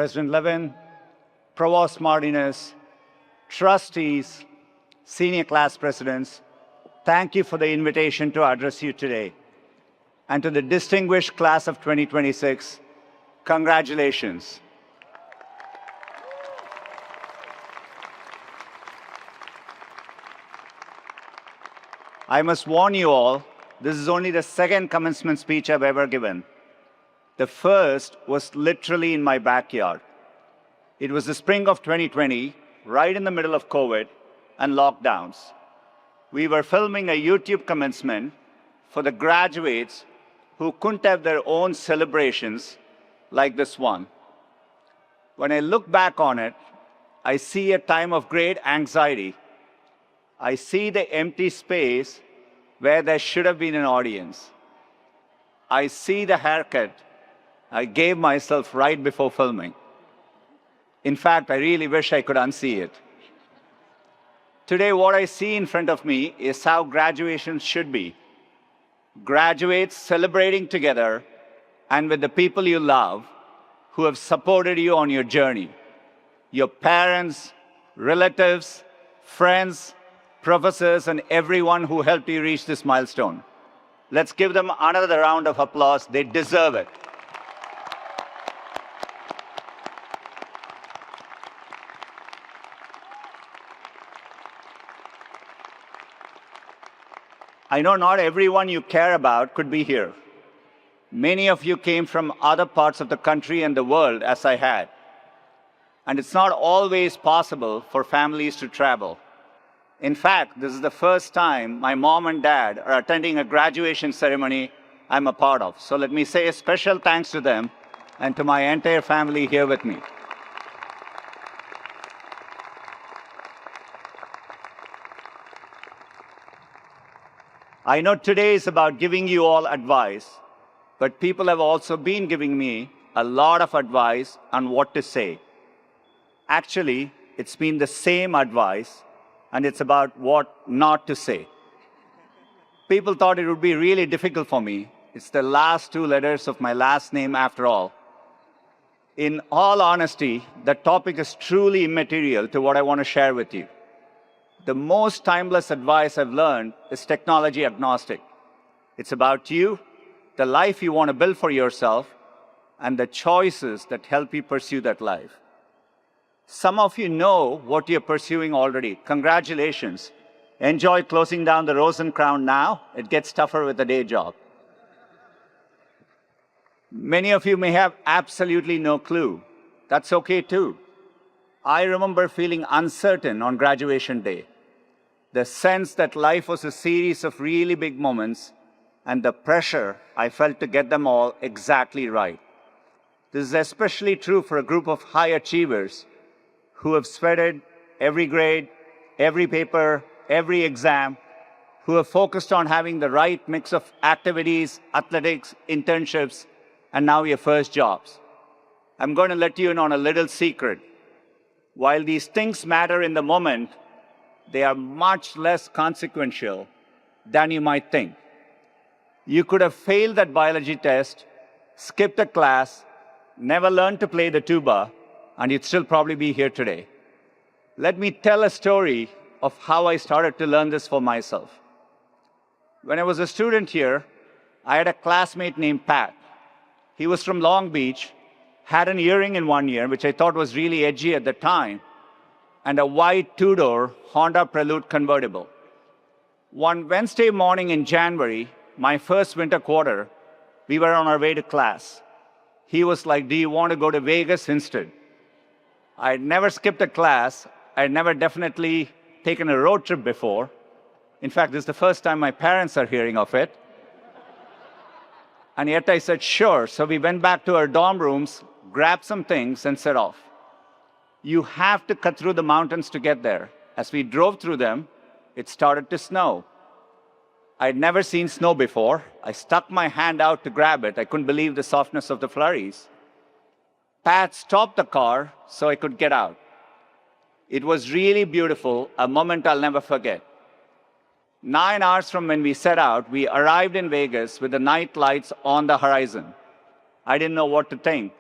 President Levin, Provost Martinez, trustees, senior class presidents, thank you for the invitation to address you today. And to the distinguished class of 2026, congratulations. I must warn you all, this is only the second commencement speech I've ever given. The first was literally in my backyard. It was the spring of 2020, right in the middle of COVID and lockdowns. We were filming a YouTube commencement for the graduates who couldn't have their own celebrations like this one. When I look back on it, I see a time of great anxiety. I see the empty space where there should have been an audience. I see the haircut I gave myself right before filming. In fact, I really wish I could unsee it. Today, what I see in front of me is how graduation should be. Graduates celebrating together and with the people you love who have supported you on your journey. Your parents, relatives, friends, professors, and everyone who helped you reach this milestone. Let's give them another round of applause. They deserve it. I know not everyone you care about could be here. Many of you came from other parts of the country and the world, as I had. And it's not always possible for families to travel. In fact, this is the first time my mom and dad are attending a graduation ceremony I'm a part of. So let me say a special thanks to them and to my entire family here with me. I know today is about giving you all advice, but people have also been giving me a lot of advice on what to say. Actually, it's been the same advice, and it's about what not to say. People thought it would be really difficult for me. It's the last two letters of my last name after all. In all honesty, the topic is truly immaterial to what I want to share with you. The most timeless advice I've learned is technology agnostic. It's about you, the life you want to build for yourself, and the choices that help you pursue that life. Some of you know what you're pursuing already. Congratulations. Enjoy closing down the Rose and Crown now. It gets tougher with a day job. Many of you may have absolutely no clue. That's okay too. I remember feeling uncertain on graduation day. The sense that life was a series of really big moments and the pressure I felt to get them all exactly right. This is especially true for a group of high achievers who have sweated every grade, every paper, every exam, who have focused on having the right mix of activities, athletics, internships, and now your first jobs. I'm going to let you in on a little secret. While these things matter in the moment, they are much less consequential than you might think. You could have failed that biology test, skipped a class, never learned to play the tuba, and you'd still probably be here today. Let me tell a story of how I started to learn this for myself. When I was a student here, I had a classmate named Pat. He was from Long Beach, had an earring in one ear, which I thought was really edgy at the time, and a white two-door Honda Prelude convertible. One Wednesday morning in January, my first winter quarter, we were on our way to class. He was like, "Do you want to go to Vegas instead?" I had never skipped a class. I had never definitely taken a road trip before. In fact, this is the first time my parents are hearing of it. And yet I said, sure. So we went back to our dorm rooms, grabbed some things, and set off. You have to cut through the mountains to get there. As we drove through them, it started to snow. I'd never seen snow before. I stuck my hand out to grab it. I couldn't believe the softness of the flurries. Pat stopped the car so I could get out. It was really beautiful, a moment I'll never forget. 9 hours from when we set out, we arrived in Vegas with the night lights on the horizon. I didn't know what to think.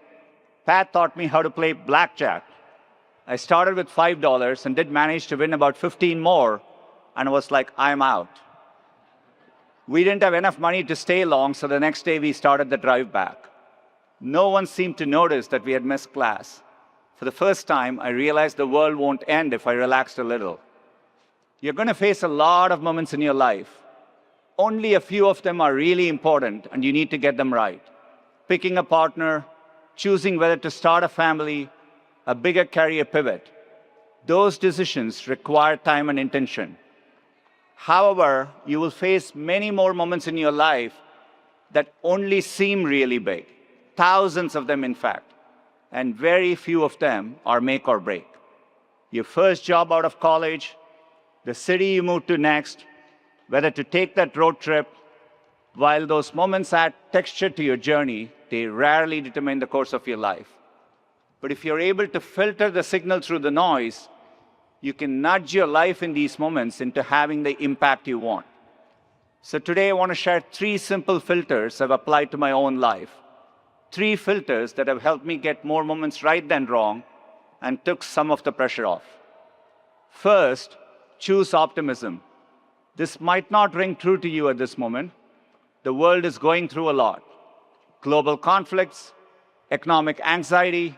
Pat taught me how to play blackjack. I started with $5 and did manage to win about 15 more, and I was like, I'm out. We didn't have enough money to stay long, so the next day we started the drive back. No one seemed to notice that we had missed class. For the first time, I realized the world won't end if I relaxed a little. You're going to face a lot of moments in your life. Only a few of them are really important, and you need to get them right. Picking a partner, choosing whether to start a family, a bigger career pivot. Those decisions require time and intention. However, you will face many more moments in your life that only seem really big. Thousands of them, in fact. And very few of them are make or break. Your first job out of college, the city you move to next, whether to take that road trip. While those moments add texture to your journey, they rarely determine the course of your life. But if you're able to filter the signal through the noise, you can nudge your life in these moments into having the impact you want. So today I want to share 3 simple filters I've applied to my own life. 3 filters that have helped me get more moments right than wrong and took some of the pressure off. First, choose optimism. This might not ring true to you at this moment. The world is going through a lot. Global conflicts, economic anxiety,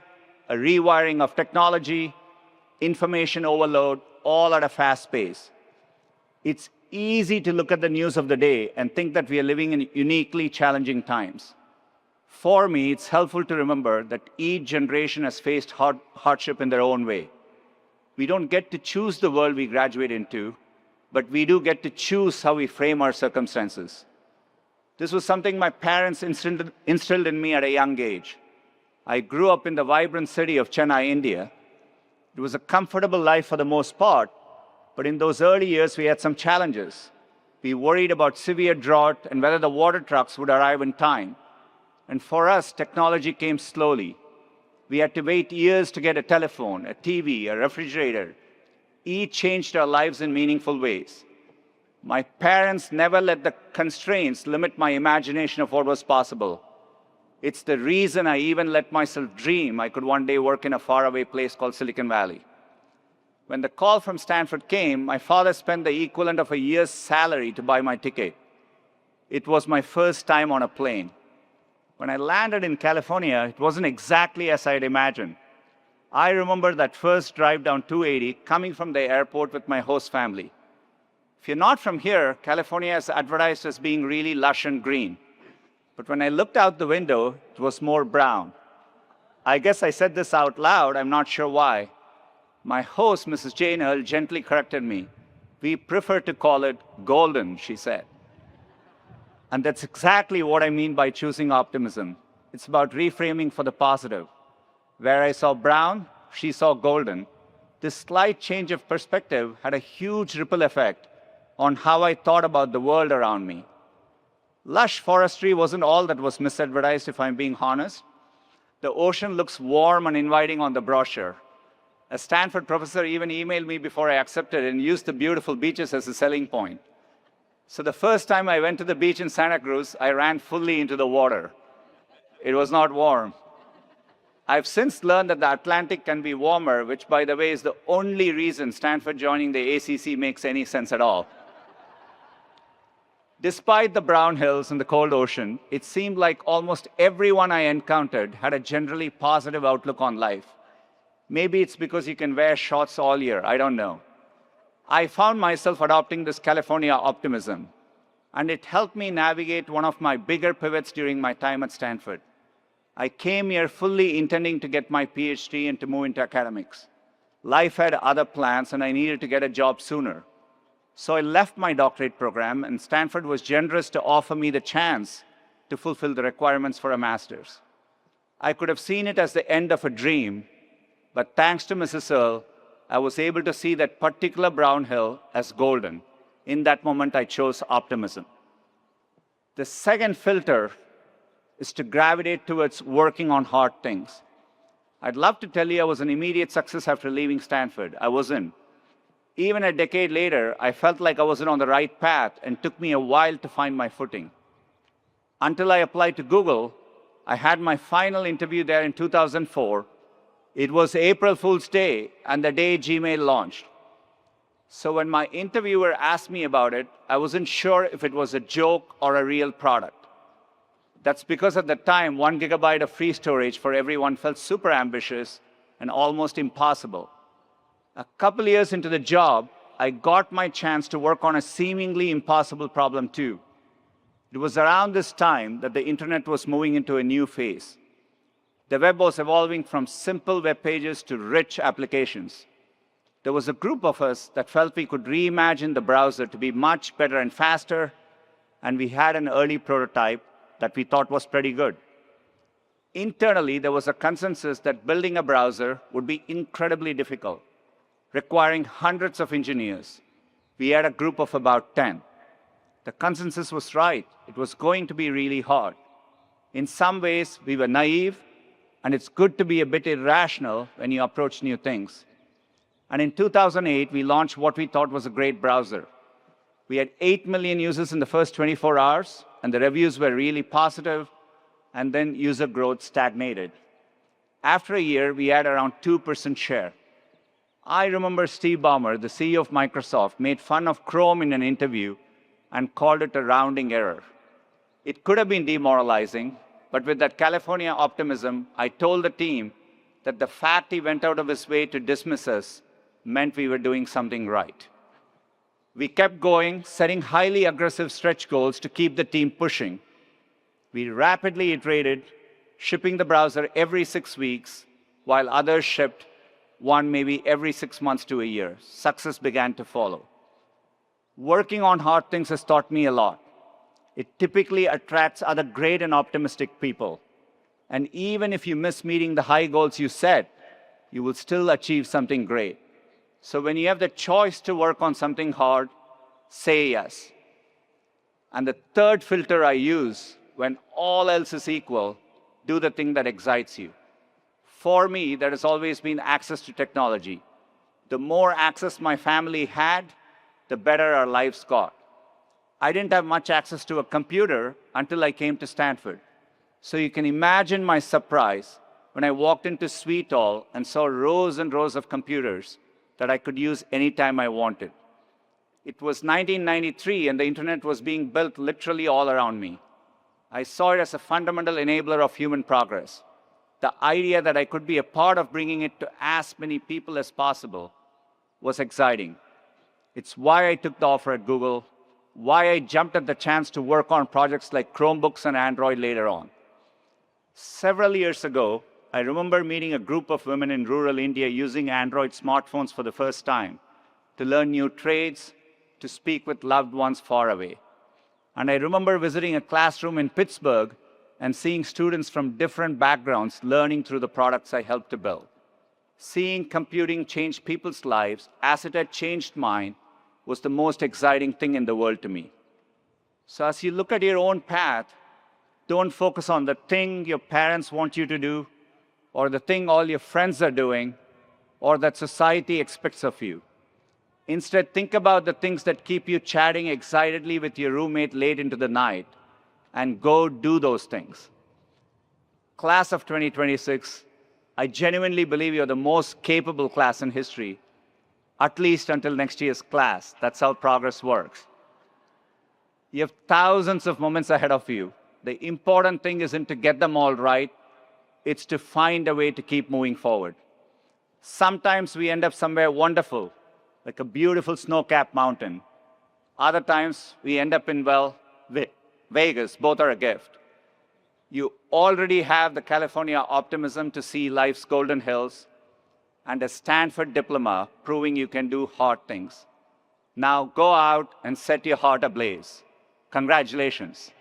a rewiring of technology, information overload, all at a fast pace. It's easy to look at the news of the day and think that we are living in uniquely challenging times. For me, it's helpful to remember that each generation has faced hardship in their own way. We don't get to choose the world we graduate into, but we do get to choose how we frame our circumstances. This was something my parents instilled in me at a young age. I grew up in the vibrant city of Chennai, India. It was a comfortable life for the most part, but in those early years, we had some challenges. We worried about severe drought and whether the water trucks would arrive in time. And for us, technology came slowly. We had to wait years to get a telephone, a TV, a refrigerator. Each changed our lives in meaningful ways. My parents never let the constraints limit my imagination of what was possible. It's the reason I even let myself dream I could one day work in a faraway place called Silicon Valley. When the call from Stanford came, my father spent the equivalent of a year's salary to buy my ticket. It was my first time on a plane. When I landed in California, it wasn't exactly as I had imagined. I remember that first drive down 280 coming from the airport with my host family. If you're not from here, California is advertised as being really lush and green. But when I looked out the window, it was more brown. I guess I said this out loud, I'm not sure why. My host, Mrs. Jane Earl, gently corrected me. We prefer to call it golden, she said. And that's exactly what I mean by choosing optimism. It's about reframing for the positive. Where I saw brown, she saw golden. This slight change of perspective had a huge ripple effect on how I thought about the world around me. Lush forestry wasn't all that was misadvertised, if I'm being honest. The ocean looks warm and inviting on the brochure. A Stanford professor even emailed me before I accepted and used the beautiful beaches as a selling point. So the first time I went to the beach in Santa Cruz, I ran fully into the water. It was not warm. I've since learned that the Atlantic can be warmer, which, by the way, is the only reason Stanford joining the ACC makes any sense at all. Despite the brown hills and the cold ocean, it seemed like almost everyone I encountered had a generally positive outlook on life. Maybe it's because you can wear shorts all year, I don't know. I found myself adopting this California optimism, and it helped me navigate one of my bigger pivots during my time at Stanford. I came here fully intending to get my PhD and to move into academics. Life had other plans, and I needed to get a job sooner. So I left my doctorate program, and Stanford was generous to offer me the chance to fulfill the requirements for a master's. I could have seen it as the end of a dream, but thanks to Mrs. Earl, I was able to see that particular brown hill as golden. In that moment, I chose optimism. The second filter is to gravitate towards working on hard things. I'd love to tell you I was an immediate success after leaving Stanford. I wasn't. Even a decade later, I felt like I wasn't on the right path and took me a while to find my footing. Until I applied to Google, I had my final interview there in 2004. It was April Fool's Day and the day Gmail launched. So when my interviewer asked me about it, I wasn't sure if it was a joke or a real product. That's because at the time, 1 gigabyte of free storage for everyone felt super ambitious and almost impossible. A couple years into the job, I got my chance to work on a seemingly impossible problem too. It was around this time that the internet was moving into a new phase. The web was evolving from simple web pages to rich applications. There was a group of us that felt we could reimagine the browser to be much better and faster, and we had an early prototype that we thought was pretty good. Internally, there was a consensus that building a browser would be incredibly difficult, requiring hundreds of engineers. We had a group of about 10. The consensus was right. It was going to be really hard. In some ways, we were naive, and it's good to be a bit irrational when you approach new things. And in 2008, we launched what we thought was a great browser. We had 8 million users in the first 24 hours, and the reviews were really positive, and then user growth stagnated. After a year, we had around 2% share. I remember Steve Ballmer, the CEO of Microsoft, made fun of Chrome in an interview and called it a rounding error. It could have been demoralizing, but with that California optimism, I told the team that the fact he went out of his way to dismiss us meant we were doing something right. We kept going, setting highly aggressive stretch goals to keep the team pushing. We rapidly iterated, shipping the browser every 6 weeks, while others shipped one maybe every 6 months to a year. Success began to follow. Working on hard things has taught me a lot. It typically attracts other great and optimistic people. And even if you miss meeting the high goals you set, you will still achieve something great. So when you have the choice to work on something hard, say yes. And the third filter I use, when all else is equal, do the thing that excites you. For me, there has always been access to technology. The more access my family had, the better our lives got. I didn't have much access to a computer until I came to Stanford. So you can imagine my surprise when I walked into Sweet Hall and saw rows and rows of computers that I could use anytime I wanted. It was 1993, and the internet was being built literally all around me. I saw it as a fundamental enabler of human progress. The idea that I could be a part of bringing it to as many people as possible was exciting. It's why I took the offer at Google, why I jumped at the chance to work on projects like Chromebooks and Android later on. Several years ago, I remember meeting a group of women in rural India using Android smartphones for the first time to learn new trades, to speak with loved ones far away. And I remember visiting a classroom in Pittsburgh and seeing students from different backgrounds learning through the products I helped to build. Seeing computing change people's lives as it had changed mine was the most exciting thing in the world to me. So as you look at your own path, don't focus on the thing your parents want you to do, or the thing all your friends are doing, or that society expects of you. Instead, think about the things that keep you chatting excitedly with your roommate late into the night, and go do those things. Class of 2026, I genuinely believe you're the most capable class in history, at least until next year's class. That's how progress works. You have thousands of moments ahead of you. The important thing isn't to get them all right, it's to find a way to keep moving forward. Sometimes we end up somewhere wonderful, like a beautiful snow-capped mountain. Other times we end up in, well, Vegas. Both are a gift. You already have the California optimism to see life's golden hills and a Stanford diploma proving you can do hard things. Now go out and set your heart ablaze. Congratulations.